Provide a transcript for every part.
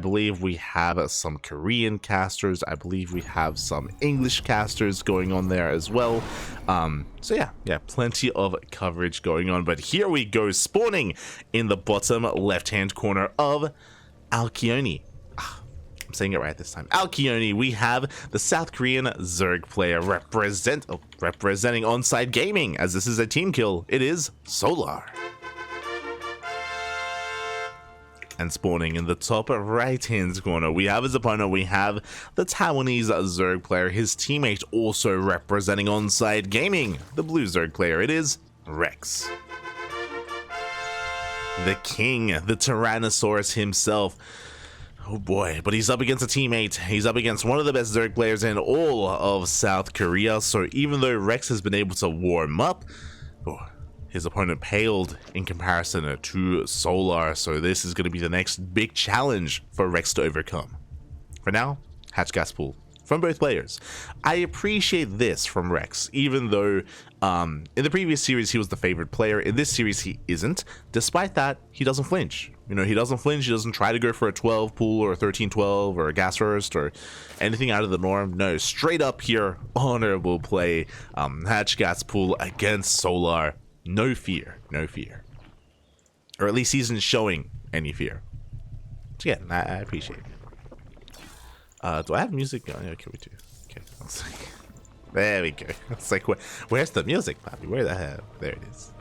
believe we have some Korean casters. I believe we have some English casters going on there as well. So yeah, plenty of coverage going on. But here we go, spawning in the bottom left-hand corner of Alkione. I'm saying it right this time. Alkione, we have the South Korean Zerg player representing Onside Gaming, as this is a team kill. It is Solar. And spawning in the top right-hand corner, we have his opponent. We have the Taiwanese Zerg player, his teammate also representing Onside Gaming, the blue Zerg player. It is Rex. The king, the Tyrannosaurus himself. Oh boy, but he's up against a teammate. He's up against one of the best Zerg players in all of South Korea. So even though Rex has been able to warm up, his opponent paled in comparison to Solar. So this is going to be the next big challenge for Rex to overcome. For now, hatch gas pool from both players. I appreciate this from Rex, even though in the previous series he was the favorite player. In this series he isn't. Despite that, he doesn't flinch. You know, he doesn't flinch. He doesn't try to go for a 12 pool or a 13-12 or a gas burst or anything out of the norm. No, straight up here, honorable play. Hatch gas pool against Solar. No fear, no fear. Or at least he isn't showing any fear. So yeah, I appreciate it. Do I have music going? Okay, we do. Okay, let's see. There we go. It's like, where's the music, Bobby? Where the hell? There it is.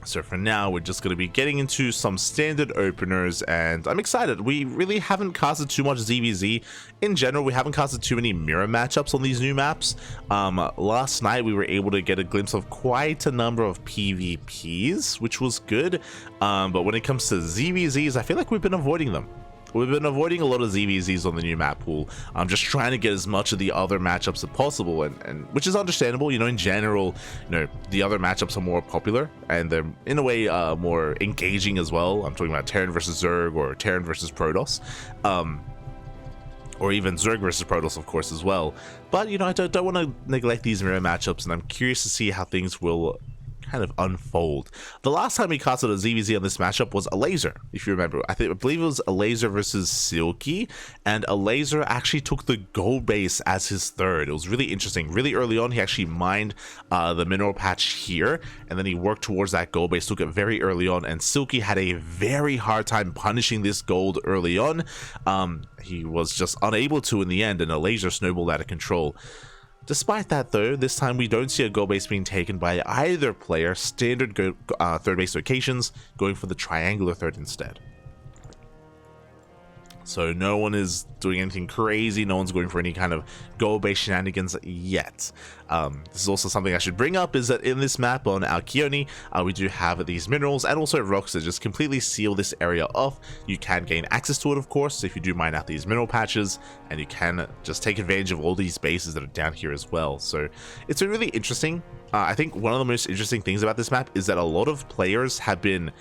So for now, we're just going to be getting into some standard openers, and I'm excited. We really haven't casted too much ZvZ. In general, we haven't casted too many mirror matchups on these new maps. Last night, we were able to get a glimpse of quite a number of PvPs, which was good. But when it comes to ZvZs, I feel like we've been avoiding them. We've been avoiding a lot of ZvZs on the new map pool. I'm just trying to get as much of the other matchups as possible, and which is understandable. You know, in general, you know, the other matchups are more popular and they're in a way more engaging as well. I'm talking about Terran versus Zerg or Terran versus Protoss, or even Zerg versus Protoss, of course, as well. But you know, I don't want to neglect these mirror matchups, and I'm curious to see how things will kind of unfold. The last time we casted a ZvZ on this matchup was a laser, if you remember. I believe it was a laser versus Silky, and a laser actually took the gold base as his third. It was really interesting. Really early on, he actually mined the mineral patch here, and then he worked towards that gold base, took it very early on, and Silky had a very hard time punishing this gold early on. He was just unable to in the end, and a laser snowballed out of control. Despite that though, this time we don't see a goal base being taken by either player. Standard third base locations, going for the triangular third instead. So no one is doing anything crazy, no one's going for any kind of goal-based shenanigans yet. This is also something I should bring up, is that in this map on Alkione, we do have these minerals and also rocks that just completely seal this area off. You can gain access to it, of course, if you do mine out these mineral patches, and you can just take advantage of all these bases that are down here as well. So it's really interesting. I think one of the most interesting things about this map is that a lot of players have been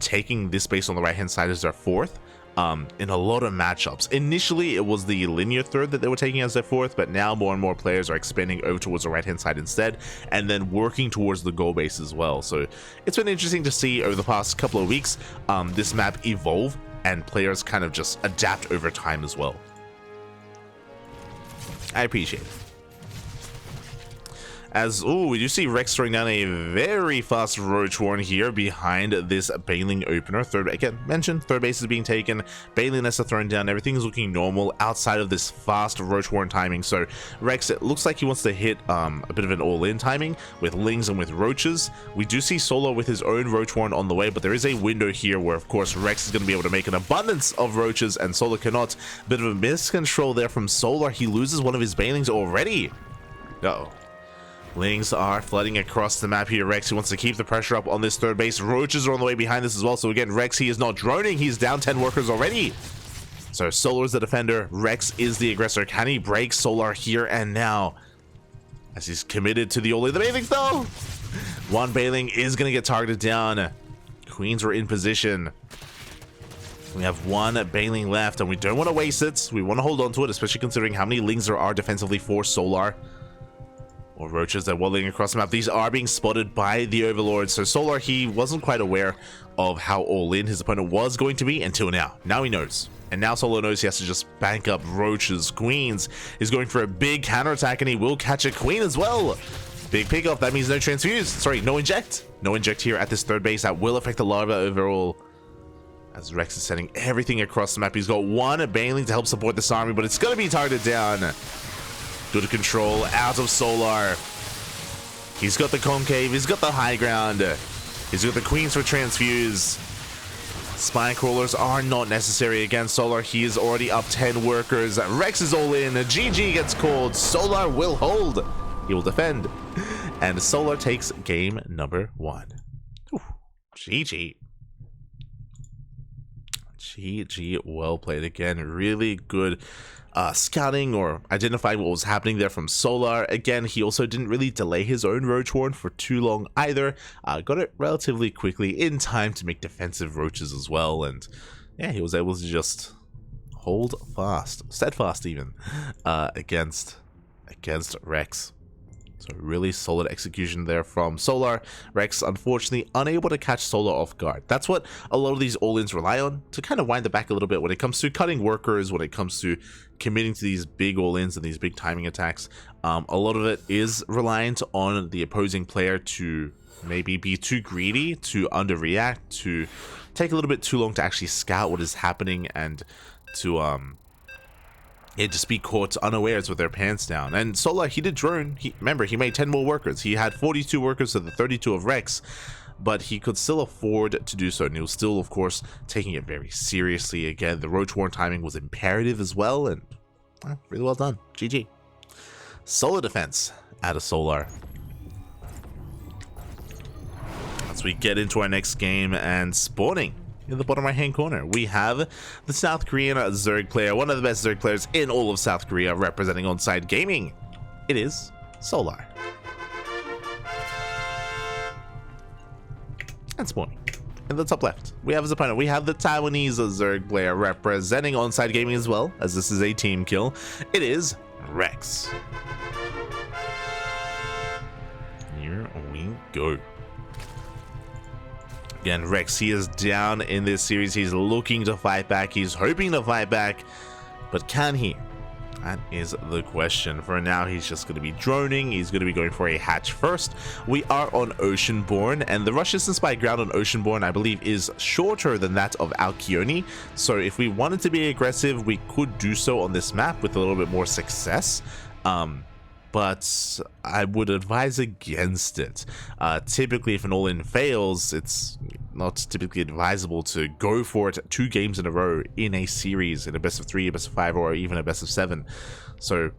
taking this base on the right-hand side as their fourth. In a lot of matchups. Initially, it was the linear third that they were taking as their fourth, but now more and more players are expanding over towards the right-hand side instead, and then working towards the goal base as well. So it's been interesting to see over the past couple of weeks this map evolve, and players kind of just adapt over time as well. I appreciate it. As, we do see Rex throwing down a very fast Roach Warren here behind this Baneling opener. Again, mentioned, third base is being taken, Baneling Nest are thrown down, everything is looking normal outside of this fast Roach Warren timing. So Rex, it looks like he wants to hit a bit of an all-in timing with Lings and with Roaches. We do see Solar with his own Roach Warren on the way, but there is a window here where, of course, Rex is going to be able to make an abundance of Roaches, and Solar cannot. Bit of a miscontrol there from Solar. He loses one of his Banelings already. Uh-oh. Lings are flooding across the map here. Rex, he wants to keep the pressure up on this third base. Roaches are on the way behind this as well. So again, Rex, he is not droning. He's down 10 workers already. So Solar's the defender. Rex is the aggressor. Can he break Solar here and now? As he's committed to the only the Banelings though. One Baneling is going to get targeted down. Queens were in position. We have one Baneling left, and we don't want to waste it. We want to hold on to it, especially considering how many Lings there are defensively for Solar. Or roaches that waddling across the map. These are being spotted by the Overlord. So Solar, he wasn't quite aware of how all-in his opponent was going to be until now. Now he knows. And now Solar knows he has to just bank up roaches. Queens is going for a big counterattack, and he will catch a queen as well. Big pickoff. That means no transfuse. Sorry, no inject. No inject here at this third base. That will affect the larva overall. As Rex is sending everything across the map. He's got one Baneling to help support this army, but it's going to be targeted down. Good control out of Solar. He's got the concave. He's got the high ground. He's got the queens for transfuse. Spine crawlers are not necessary against Solar. He is already up 10 workers. Rex is all in. GG gets called. Solar will hold. He will defend. And Solar takes game number 1. Ooh, GG. GG, well played again. Really good scouting or identifying what was happening there from Solar. Again, he also didn't really delay his own Roach Horn for too long either. Got it relatively quickly in time to make defensive roaches as well. And yeah, he was able to just hold fast, steadfast even, against Rex. So really solid execution there from Solar. Rex, unfortunately, unable to catch Solar off guard. That's what a lot of these all-ins rely on, to kind of wind it back a little bit when it comes to cutting workers, when it comes to committing to these big all-ins and these big timing attacks. A lot of it is reliant on the opposing player to maybe be too greedy, to underreact, to take a little bit too long to actually scout what is happening, and to just be caught unawares with their pants down. And Solar, he did drone. Remember, he made 10 more workers. He had 42 workers to the 32 of Rex, but he could still afford to do so. And he was still, of course, taking it very seriously. Again, the Roach Warren timing was imperative as well, and really well done. GG. Solid defense out of Solar. As we get into our next game, and spawning in the bottom right hand corner, we have the South Korean Zerg player, one of the best Zerg players in all of South Korea, representing Onside Gaming. It is Solar. And spawning in the top left, we have his opponent. We have the Taiwanese Zerg player representing Onside Gaming as well, as this is a team kill. It is Rex. Here we go. Again, Rex, he is down in this series. He's looking to fight back. He's hoping to fight back. But can he? That is the question. For now, he's just going to be droning. He's going to be going for a hatch first. We are on Oceanborn, and the rush distance by ground on Oceanborn, I believe, is shorter than that of Alkione. So if we wanted to be aggressive, we could do so on this map with a little bit more success. But I would advise against it. Typically, if an all-in fails, it's not typically advisable to go for it 2 games in a row in a series, in a best of 3, a best of 5, or even a best of 7. So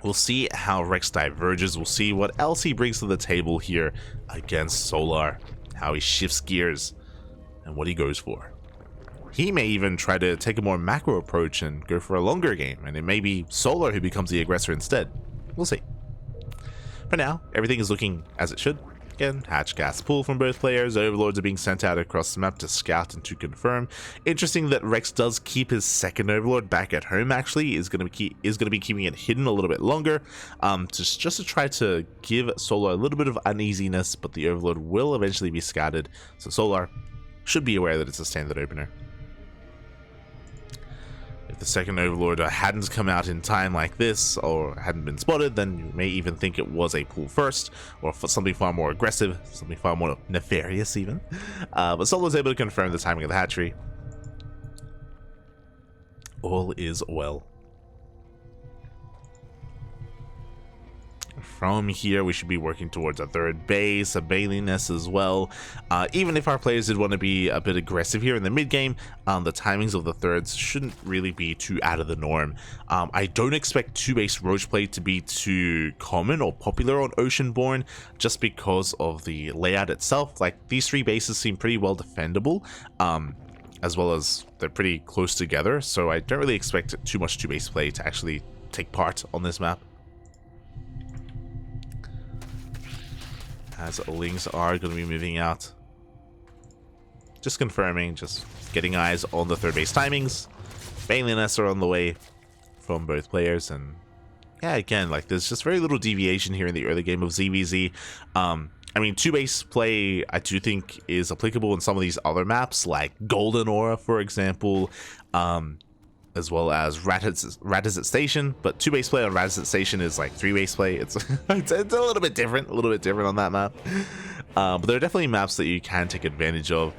we'll see how Rex diverges. We'll see what else he brings to the table here against Solar, how he shifts gears, and what he goes for. He may even try to take a more macro approach and go for a longer game, and it may be Solar who becomes the aggressor instead. We'll see. For now, everything is looking as it should. Again, hatch gas pool from both players. Overlords are being sent out across the map to scout and to confirm. Interesting that Rex does keep his second Overlord back at home. Actually, is going to be keeping it hidden a little bit longer, just to try to give Solar a little bit of uneasiness. But the Overlord will eventually be scouted, so Solar should be aware that it's a standard opener. If the second Overlord hadn't come out in time like this, or hadn't been spotted, then you may even think it was a pull first, or something far more aggressive, something far more nefarious even. But Solar was able to confirm the timing of the hatchery. All is well. From here, we should be working towards a third base, a Bailey nest as well. Even if our players did want to be a bit aggressive here in the mid game, the timings of the thirds shouldn't really be too out of the norm. I don't expect 2-base roach play to be too common or popular on Oceanborn, just because of the layout itself. Like, these 3 bases seem pretty well defendable, as well as they're pretty close together, so I don't really expect too much 2-base play to actually take part on this map. As Lings are going to be moving out. Just confirming, just getting eyes on the third base timings. Baneliness are on the way from both players, and yeah, again, like there's just very little deviation here in the early game of ZvZ. I mean, two-base play, I do think, is applicable in some of these other maps, like Golden Aura, for example, as well as Radizet Station. But two-base play on Radizet Station is like three-base play. It's it's a little bit different, on that map. But there are definitely maps that you can take advantage of.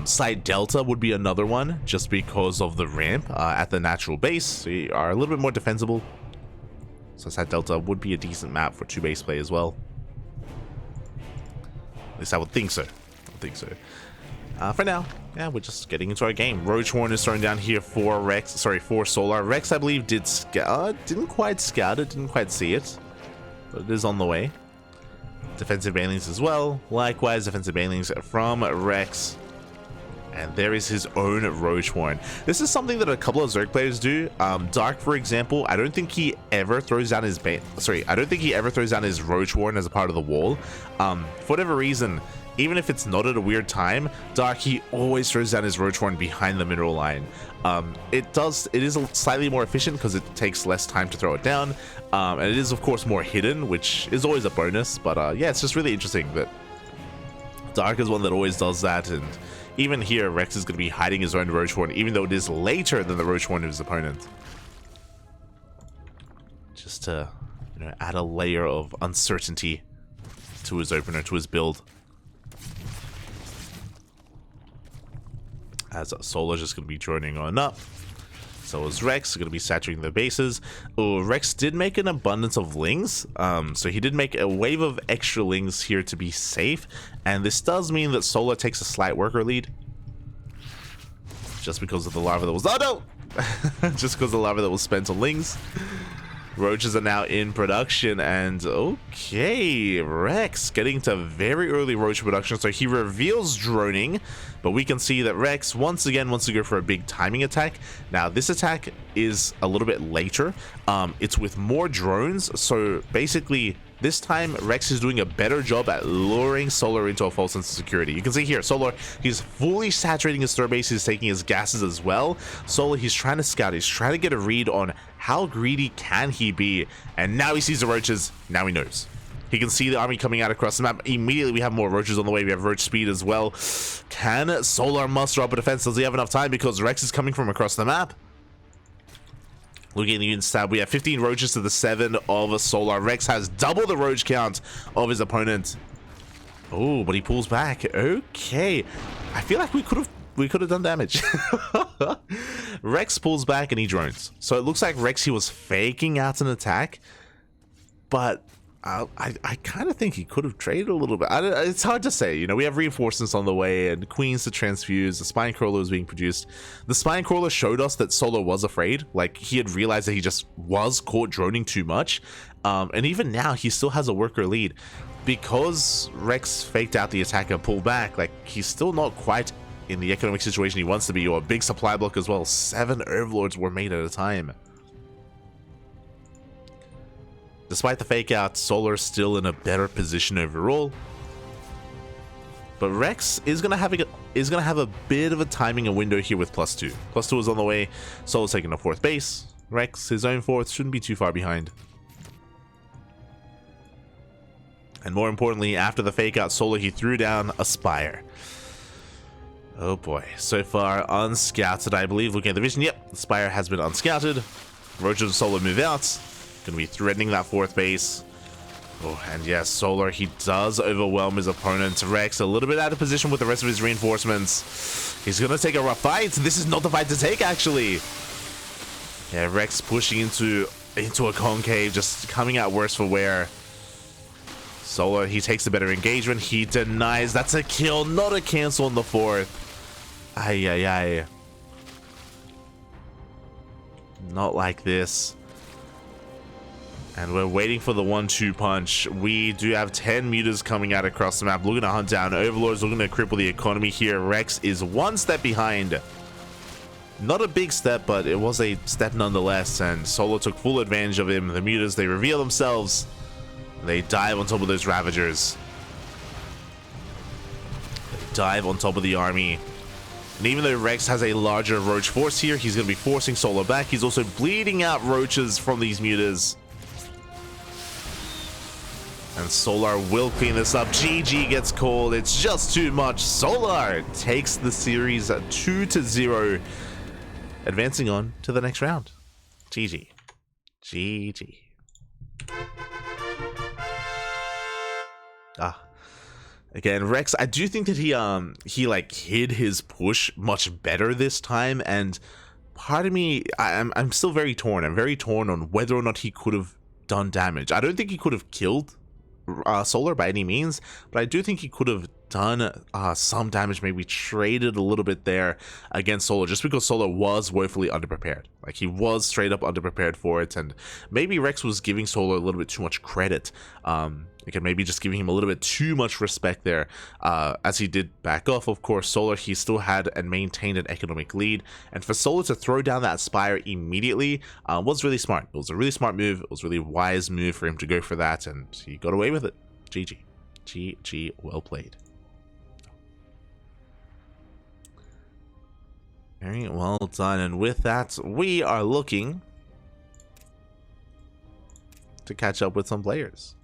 Side Delta would be another one, just because of the ramp at the natural base. So you are a little bit more defensible. So Side Delta would be a decent map for two-base play as well. At least I would think so. For now, yeah, we're just getting into our game. Roachhorn is throwing down here for for Solar. Rex, I believe, didn't quite scout it, didn't quite see it, but it is on the way. Defensive banelings as well. Likewise, defensive banelings from Rex. And there is his own Roachhorn. This is something that a couple of Zerg players do. Dark, for example, I don't think he ever throws down his Roachhorn as a part of the wall. For whatever reason, even if it's not at a weird time, Dark, he always throws down his Roachhorn behind the mineral line. It is slightly more efficient because it takes less time to throw it down. And it is, of course, more hidden, which is always a bonus. But yeah, it's just really interesting that Dark is one that always does that. And even here, Rex is going to be hiding his own Roachhorn, even though it is later than the Roachhorn of his opponent. Just to, add a layer of uncertainty to his opener, to his build. As Solar's just going to be joining on up. So is Rex, going to be saturating the bases. Oh, Rex did make an abundance of lings. So he did make a wave of extra lings here to be safe. And this does mean that Solar takes a slight worker lead. Just because of the larva that was... Oh, no! Just because of the larva that was spent on lings. Roaches are now in production, and okay, Rex getting to very early roach production. So he reveals droning, but we can see that Rex once again wants to go for a big timing attack. Now this attack is a little bit later. It's with more drones, so basically this time Rex is doing a better job at luring Solar into a false sense of security. You can see here, Solar, he's fully saturating his third base, he's taking his gases as well. Solar, he's trying to scout, he's trying to get a read on how greedy can he be, and now he sees the roaches, now he knows. He can see the army coming out across the map. Immediately we have more roaches on the way, we have roach speed as well. Can Solar muster up a defense? Does he have enough time? Because Rex is coming from across the map. Looking at the unit stab, we have 15 roaches to the 7 of a Solar. Rex has double the roach count of his opponent. Oh, but he pulls back. Okay, I feel like we could have done damage. Rex pulls back and he drones. So it looks like Rex, he was faking out an attack, but I kind of think he could have traded a little bit. It's hard to say. We have reinforcements on the way and queens to transfuse. The spine crawler is being produced. The spine crawler showed us that Solar was afraid. Like, he had realized that he just was caught droning too much. And even now, he still has a worker lead. Because Rex faked out the attack and pulled back, like, he's still not quite in the economic situation he wants to be, or a big supply block as well. 7 overlords were made at a time. Despite the fake out, Solar is still in a better position overall. But Rex is gonna have a bit of a timing window here with +2. +2 is on the way. Solar's taking a 4th base. Rex, his own 4th, shouldn't be too far behind. And more importantly, after the fake out, Solar, he threw down a Spire. Oh boy, so far unscouted, I believe. Looking at the vision, yep, the Spire has been unscouted. Roaches and Solar move out. Gonna be threatening that 4th base. Oh, and yes, Solar, he does overwhelm his opponent. Rex a little bit out of position with the rest of his reinforcements. He's gonna take a rough fight. This is not the fight to take, actually. Yeah, Rex pushing into a concave, just coming out worse for wear. Solar, he takes a better engagement. He denies. That's a kill, not a cancel on the 4th. Ay, ay, ay. Not like this. And we're waiting for the 1-2 punch. We do have 10 mutas coming out across the map, looking to hunt down overlords, looking to cripple the economy here. Rex is 1 step behind. Not a big step, but it was a step nonetheless, and Solar took full advantage of him. The mutas, they reveal themselves. They dive on top of those Ravagers. They dive on top of the army. And even though Rex has a larger roach force here, he's going to be forcing Solar back. He's also bleeding out roaches from these mutas. and Solar will clean this up. GG gets called. It's just too much. Solar takes the series 2-0, advancing on to the next round. GG. GG. Again, Rex, I do think that he like hid his push much better this time, and part of me, I'm still very torn. I'm very torn on whether or not he could have done damage. I don't think he could have killed Solar by any means, but I do think he could have done some damage, maybe traded a little bit there against Solar, just because Solar was woefully underprepared. Like, he was straight up underprepared for it, and maybe Rex was giving Solar a little bit too much credit. Again, maybe just giving him a little bit too much respect there, as he did back off. Of course, Solar, he still had and maintained an economic lead, and for Solar to throw down that Spire immediately was really smart. It was a really smart move. It was a really wise move for him to go for that, and he got away with it. GG. GG, well played. Very well done, and with that, we are looking to catch up with some players.